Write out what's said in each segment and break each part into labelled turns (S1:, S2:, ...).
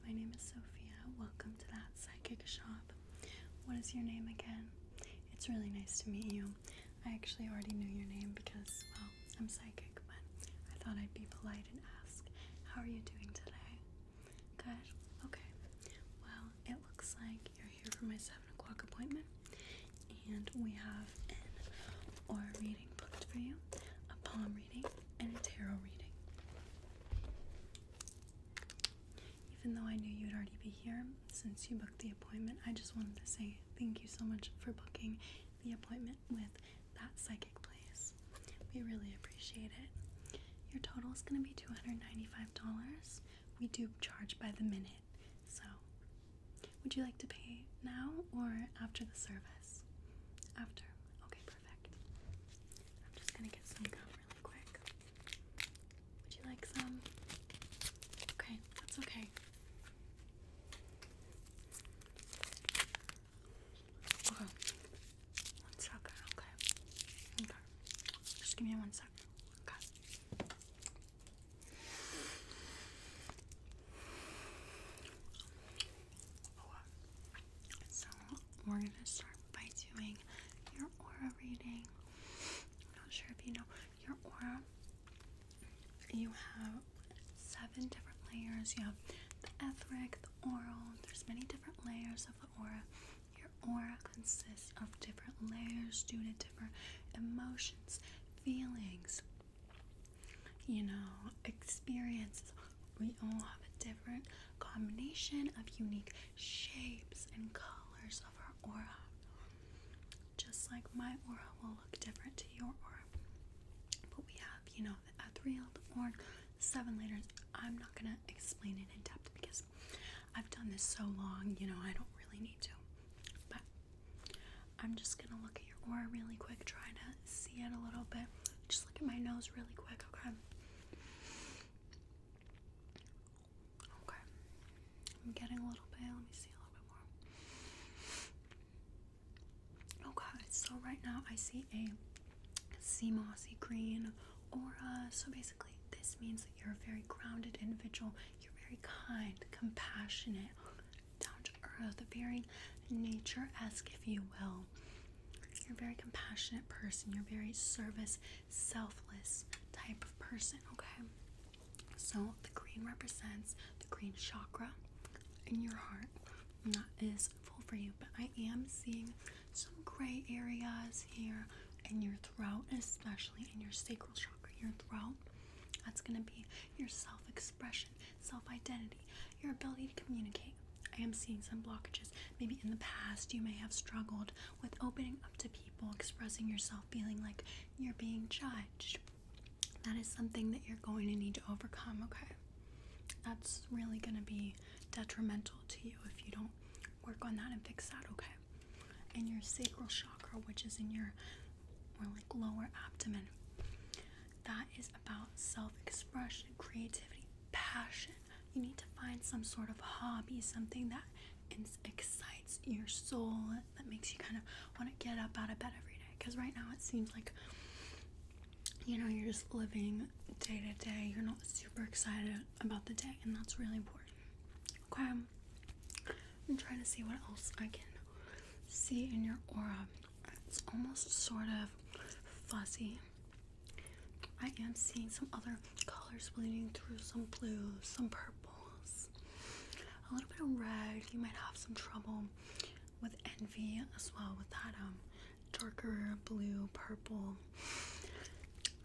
S1: My name is Sophia. Welcome to That Psychic Shop. What is your name again? It's really nice to meet you. I actually already knew your name because, well, I'm psychic, but I thought I'd be polite and ask, how are you doing today? Good? Okay. Well, it looks like you're here for my 7 o'clock appointment, and we have an aura reading booked for you, a palm reading, and a tarot reading. Even though I knew you'd already be here since you booked the appointment, I just wanted to say thank you so much for booking the appointment with That Psychic Place. We really appreciate it. Your total is going to be $295. We do charge by the minute, so would you like to pay now or after the service? After. Okay, perfect. I'm just going to get some gum really quick. Would you like some? Okay, that's okay. Okay. 1 second, okay. Okay. Just give me 1 second. Okay. Okay. So we're gonna start by doing your aura reading. I'm not sure if you know your aura. You have 7 different layers. You have the etheric, the oral. There's many different layers of the aura. Your aura consists of different layers due to different emotions, feelings, experiences. We all have a different combination of unique shapes and colors of our aura. Just like my aura will look different to your aura. But we have, the ethereal, the oral, 7 layers. I'm not gonna explain it in depth because I've done this so long, I don't really need to. But I'm just gonna look at your aura really quick, try to see it a little bit. Just look at my nose really quick, okay? Okay. I'm getting a little bit. Let me see a little bit more. Okay, so right now I see a sea mossy green aura. So basically this means that you're a very grounded individual. You're very kind, compassionate, down to earth, very nature-esque, if you will. You're a very compassionate person. You're a very service, selfless type of person, okay? So the green represents the green chakra in your heart. And that is full for you, but I am seeing some gray areas here in your throat, especially in your sacral chakra, your throat. That's going to be your self-expression, self-identity, your ability to communicate. I am seeing some blockages. Maybe in the past you may have struggled with opening up to people, expressing yourself, feeling like you're being judged. That is something that you're going to need to overcome, okay? That's really going to be detrimental to you if you don't work on that and fix that, okay? And your sacral chakra, which is in your lower abdomen, that is about self-expression, creativity, passion. You need to find some sort of hobby, something that excites your soul, that makes you kind of want to get up out of bed every day. Because right now it seems like, you're just living day to day. You're not super excited about the day, and that's really important. Okay, I'm trying to see what else I can see in your aura. It's almost sort of fuzzy. I am seeing some other colors bleeding through, some blues, some purples, a little bit of red. You might have some trouble with envy as well with that darker blue, purple.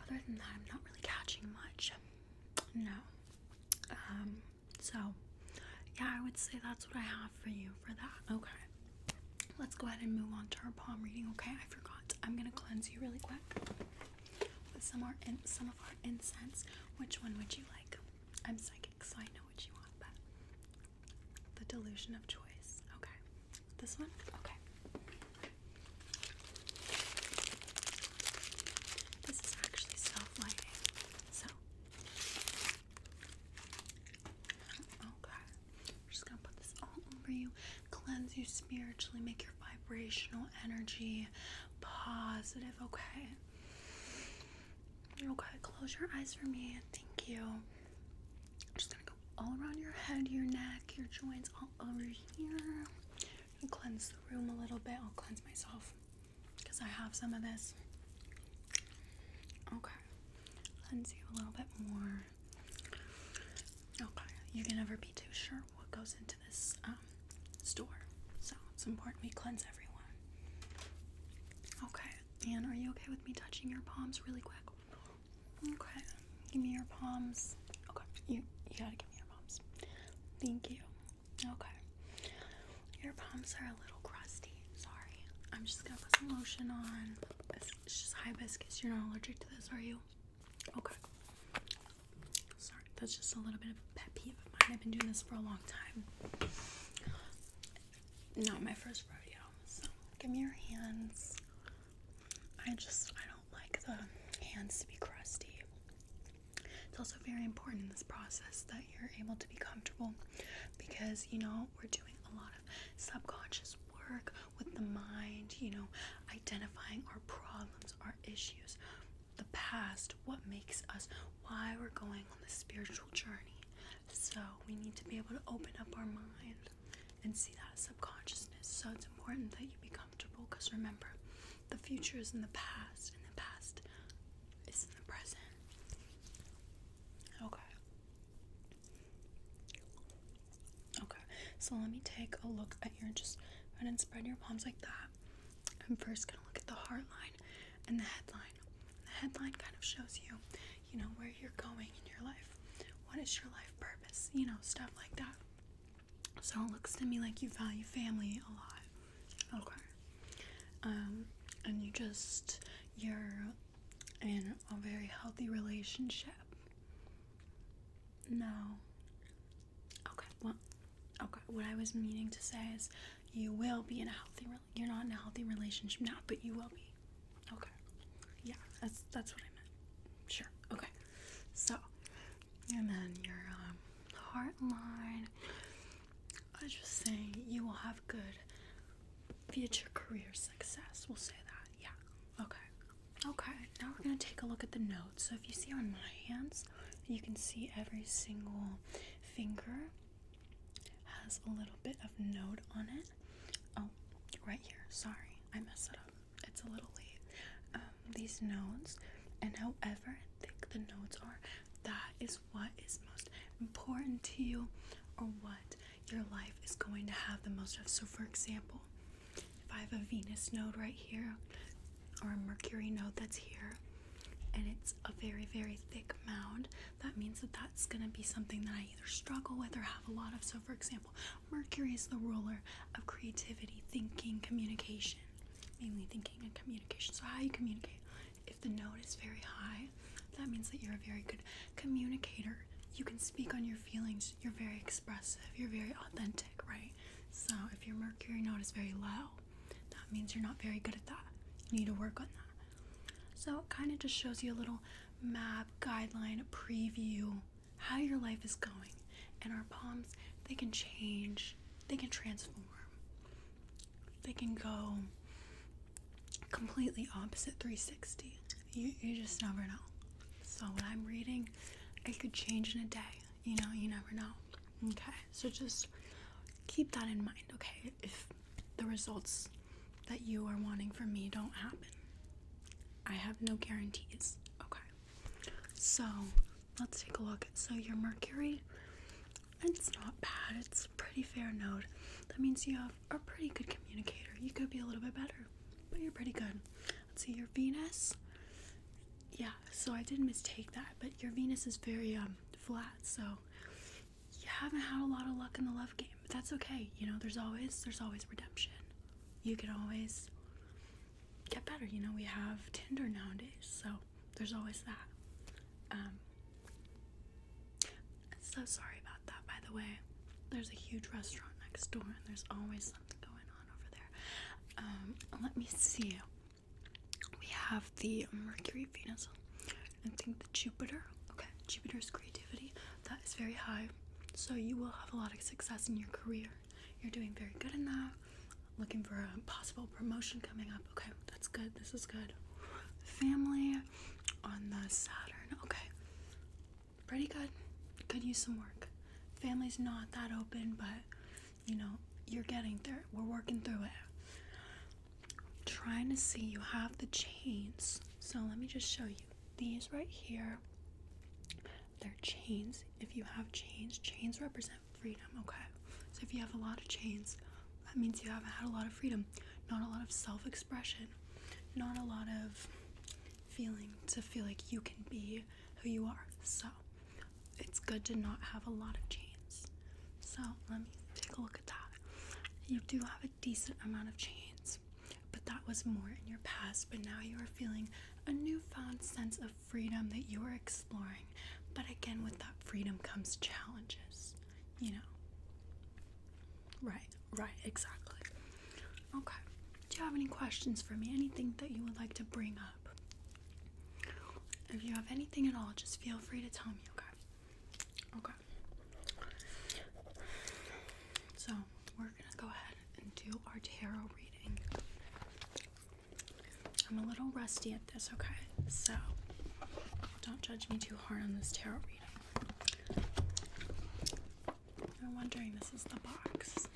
S1: Other than that, I'm not really catching much. No. So yeah, I would say that's what I have for you for that. Okay. Let's go ahead and move on to our palm reading, okay? I forgot. I'm gonna cleanse you really quick with some of our incense. Which one would you like? I'm psychic, so I know what you want, but the delusion of choice. Okay. This one? Okay. This is actually self-lighting. So okay. I'm just gonna put this all over you, cleanse you spiritually, make your vibrational energy positive, okay? Okay, close your eyes for me. Thank you. I'm just gonna go all around your head, your neck, check your joints all over here. And cleanse the room a little bit. I'll cleanse myself because I have some of this. Okay. Cleanse you a little bit more. Okay. You can never be too sure what goes into this store. So it's important we cleanse everyone. Okay. And are you okay with me touching your palms really quick? Okay. Give me your palms. Okay. You gotta give me your palms. Thank you. Okay. Your palms are a little crusty. Sorry. I'm just gonna put some lotion on. It's just hibiscus. You're not allergic to this, are you? Okay. Sorry. That's just a little bit of a pet peeve of mine. I've been doing this for a long time. Not my first rodeo. So give me your hands. I don't like the hands to be crusty. It's also very important in this process that you're able to be comfortable because, we're doing a lot of subconscious work with the mind, identifying our problems, our issues, the past, what makes us, why we're going on this spiritual journey. So we need to be able to open up our mind and see that subconsciousness. So it's important that you be comfortable because remember, the future is in the past, and the past is in the present. Okay, so let me take a look at your, just go ahead and spread your palms like that. I'm first going to look at the heart line and the headline. The headline kind of shows you, where you're going in your life. What is your life purpose? Stuff like that. So it looks to me like you value family a lot. Okay. And you're in a very healthy relationship. No. Okay, what I was meaning to say is you will be in a healthy you're not in a healthy relationship now, but you will be. Okay. Yeah, that's what I meant. Sure. Okay. So, and then your heart line. I was just saying you will have good future career success. We'll say that. Yeah. Okay. Now we're gonna take a look at the notes. So if you see on my hands, you can see every single finger has a little bit of note on it. Oh, right here. Sorry, I messed it up. It's a little late. These notes, and however thick the notes are, that is what is most important to you, or what your life is going to have the most of. So for example, if I have a Venus node right here, or a Mercury node that's here, and it's a very, very thick mound, that means that that's going to be something that I either struggle with or have a lot of. So for example, Mercury is the ruler of creativity, thinking, communication, mainly thinking and communication. So how you communicate. If the node is very high, that means that you're a very good communicator. You can speak on your feelings. You're very expressive. You're very authentic, right? So if your Mercury node is very low, that means you're not very good at that. You need to work on that. So it kind of just shows you a little map, guideline, a preview, how your life is going. And our palms, they can change, they can transform, they can go completely opposite 360. You just never know. So what I'm reading, it could change in a day. You never know. Okay, so just keep that in mind, okay? If the results that you are wanting from me don't happen, I have no guarantees. Okay, so let's take a look. So your Mercury, it's not bad. It's a pretty fair node. That means you have a pretty good communicator. You could be a little bit better, but you're pretty good. Let's see, your Venus. Yeah, so I did mistake that, but your Venus is very flat, so you haven't had a lot of luck in the love game, but that's okay. There's always redemption. You can always get better. We have Tinder nowadays, so there's always that. So sorry about that, by the way. There's a huge restaurant next door, and there's always something going on over there. Let me see. We have the Mercury, Venus, and think the Jupiter. Okay, Jupiter's creativity, that is very high. So you will have a lot of success in your career. You're doing very good in that. Looking for a possible promotion coming up. Okay, that's good. This is good. Family on the Saturn. Okay, pretty good. Could use some work. family's not that open, but you know, you're getting there. We're working through it. Trying to see, you have the chains. So let me just show you. These right here, they're chains. If you have chains, chains represent freedom, okay? So if you have a lot of chains, that means you haven't had a lot of freedom, not a lot of self-expression, not a lot of feeling to feel like you can be who you are. So it's good to not have a lot of chains. So let me take a look at that. You do have a decent amount of chains, but that was more in your past. But now you are feeling a newfound sense of freedom that you are exploring. But again, with that freedom comes challenges, you know. Right, exactly. Okay. Do you have any questions for me? Anything that you would like to bring up? If you have anything at all, just feel free to tell me, okay? Okay. So, we're gonna go ahead and do our tarot reading. I'm a little rusty at this, okay? So, don't judge me too hard on this tarot reading. I'm wondering, this is the box.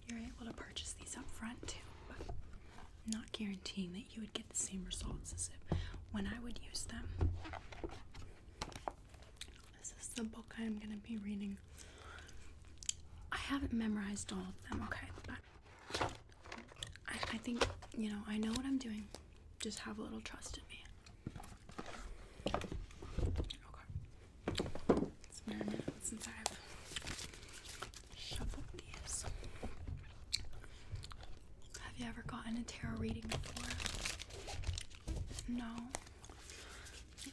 S1: You're able to purchase these up front too, but I'm not guaranteeing that you would get the same results as if when I would use them. This is the book I'm going to be reading. I haven't memorized all of them, okay, but I think, you know, I know what I'm doing. Just have a little trust in me. Okay. It's been a minute since I've shuffled these. Have you ever gotten a tarot reading before? No?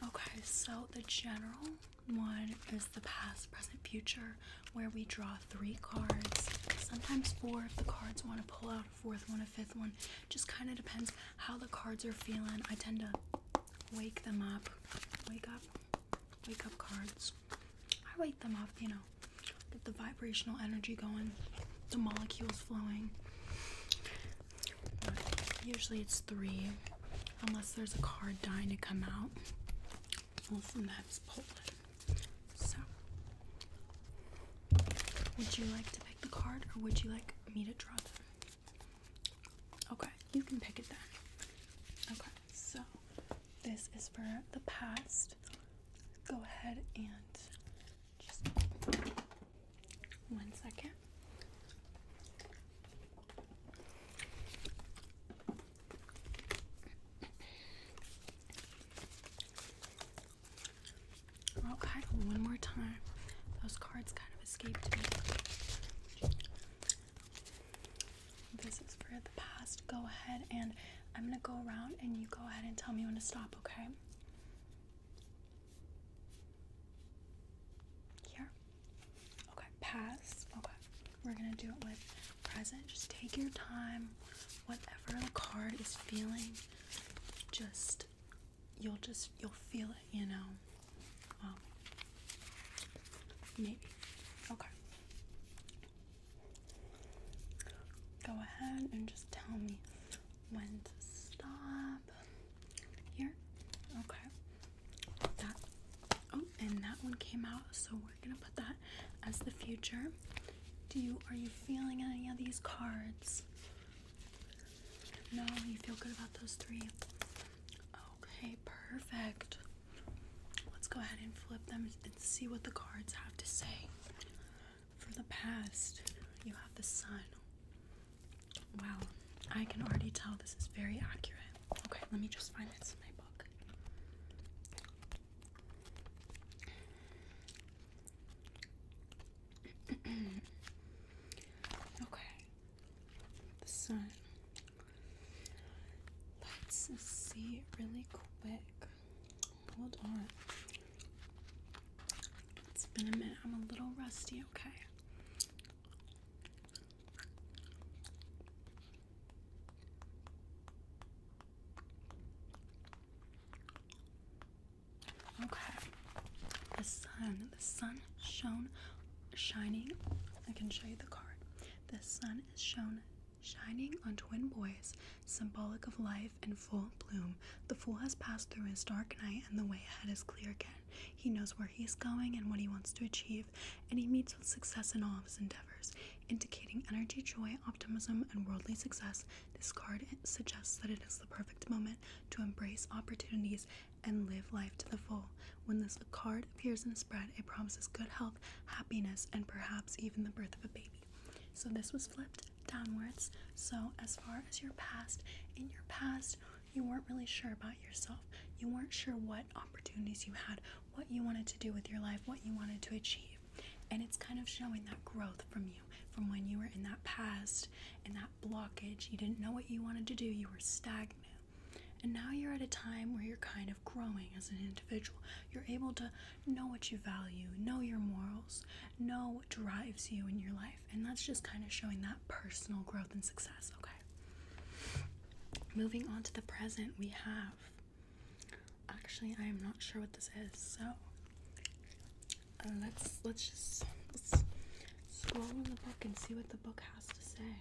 S1: Okay, so the general one is the past, present, future, where we draw 3 cards, sometimes 4 if the cards want to pull out a 4th one, a 5th one. Just kind of depends how the cards are feeling. I tend to wake them up. Wake up cards. I wake them up, you know, get the vibrational energy going, the molecules flowing. But usually it's 3, unless there's a card dying to come out. We'll sometimes pull it. So, would you like to pick the card, or would you like me to draw them? Okay, you can pick it then. Okay, so this is for the past. Go ahead and just 1 second. Okay, one more time. Those cards kind of escaped me. This is for the past. Go ahead, and I'm gonna go around and you go ahead and tell me when to stop, okay? Here. Okay, past. Okay. We're gonna do it with present. Just take your time. Whatever the card is feeling, you'll feel it, you know. Maybe. Okay. Go ahead and just tell me when to stop. Here. Okay. That. Oh, and that one came out, so we're gonna put that as the future. Are you feeling any of these cards? No, you feel good about those 3? Okay, perfect. Let's go ahead and flip them and see what the cards have to say. For the past, you have the Sun. Wow, I can already tell this is very accurate. Okay, let me just find this in my book. Okay, the Sun. Let's see it really quick. Hold on. It's been a minute. I'm a little rusty, okay? Okay. The sun shining. I can show you the card. The sun is shown shining on twin boys, symbolic of life in full bloom. The fool has passed through his dark night, and the way ahead is clear again. He knows where he's going and what he wants to achieve, and he meets with success in all of his endeavors, indicating energy, joy, optimism, and worldly success. This card suggests that it is the perfect moment to embrace opportunities and live life to the full. When this card appears in a spread, it promises good health, happiness, and perhaps even the birth of a baby. So this was flipped downwards. So as far as your past, in your past, you weren't really sure about yourself. You weren't sure what opportunities you had, what you wanted to do with your life, what you wanted to achieve. And it's kind of showing that growth from you, from when you were in that past, in that blockage. You didn't know what you wanted to do, you were stagnant. And now you're at a time where you're kind of growing as an individual. You're able to know what you value, know your morals, know what drives you in your life. And that's just kind of showing that personal growth and success, okay? Moving on to the present, we have, actually, I am not sure what this is, so let's scroll in the book and see what the book has to say.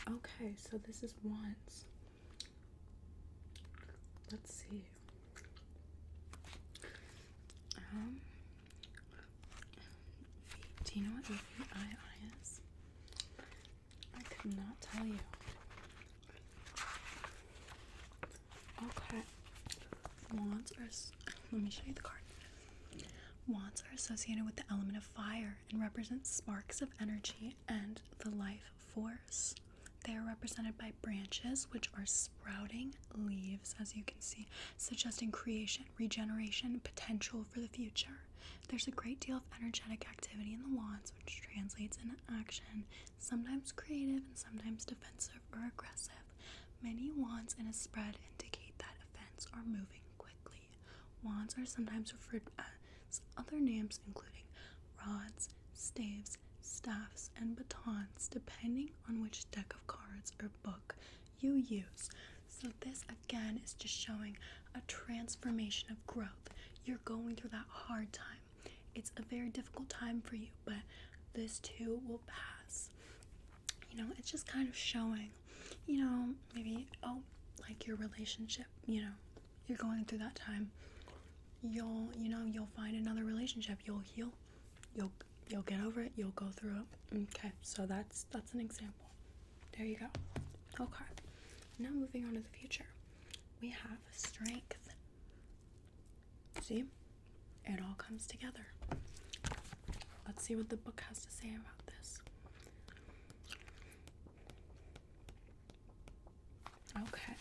S1: Okay, so this is Wands. Let's see. Do you know what VII is? I could not tell you. Okay. Wands are, let me show you the card. Wands are associated with the element of fire and represent sparks of energy and the life force. They are represented by branches, which are sprouting leaves, as you can see, suggesting creation, regeneration, potential for the future. There's a great deal of energetic activity in the wands, which translates into action, sometimes creative and sometimes defensive or aggressive. Many wands in a spread indicate that events are moving quickly. Wands are sometimes referred as other names, including rods, staves, staffs, and batons, depending on which deck of cards or book you use. So this again is just showing a transformation of growth. You're going through that hard time. It's a very difficult time for you, but this too will pass. It's just kind of showing, maybe, like your relationship, you're going through that time. You'll find another relationship. You'll heal. You'll get over it. You'll go through it. Okay, so that's an example. There you go. Okay. Now moving on to the future. We have strength. See? It all comes together. Let's see what the book has to say about this. Okay.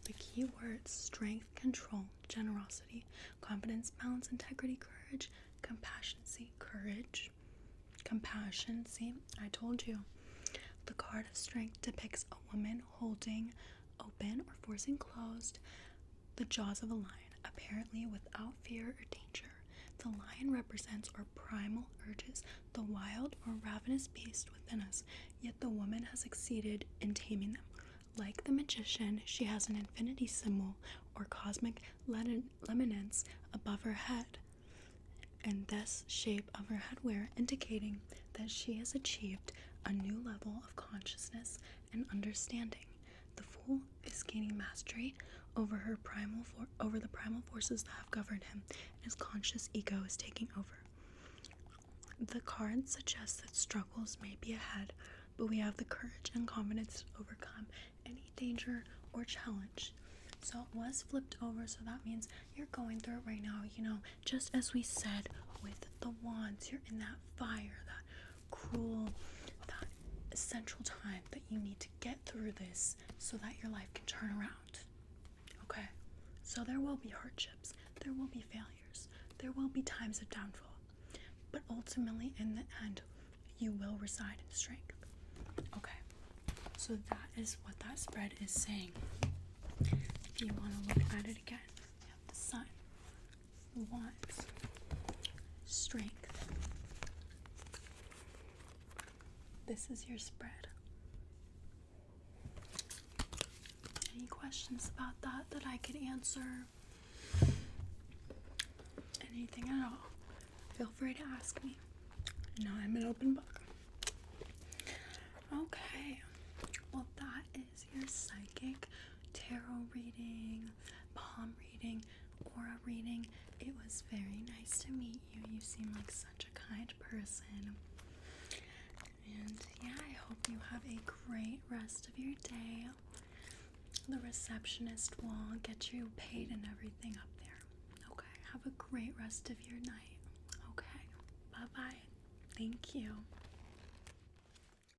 S1: The key words: strength, control, generosity, confidence, balance, integrity, courage, compassion. See, courage, compassion. See, I told you. The card of strength depicts a woman holding open or forcing closed the jaws of a lion, apparently without fear or danger. The lion represents our primal urges, the wild or ravenous beast within us, yet the woman has succeeded in taming them. Like the magician, she has an infinity symbol or cosmic luminance above her head, and this shape of her headwear indicating that she has achieved a new level of consciousness and understanding. The Fool is gaining mastery over the primal forces that have governed him, and his conscious ego is taking over. The card suggests that struggles may be ahead, but we have the courage and confidence to overcome any danger or challenge. So it was flipped over, so that means you're going through it right now. Just as we said with the wands, you're in that fire, that cruel, that essential time that you need to get through this so that your life can turn around. Okay? So there will be hardships, there will be failures, there will be times of downfall, but ultimately in the end, you will reside in strength. Okay, so that is what that spread is saying. If you want to look at it again, we have the Sun, Wands, Strength. This is your spread. Any questions about that I could answer? Anything at all? Feel free to ask me. Now I'm an open book. Okay, well that is your psychic tarot reading, palm reading, aura reading. It was very nice to meet you. You seem like such a kind person. And yeah, I hope you have a great rest of your day. The receptionist will get you paid and everything up there. Okay, have a great rest of your night. Okay, bye-bye. Thank you.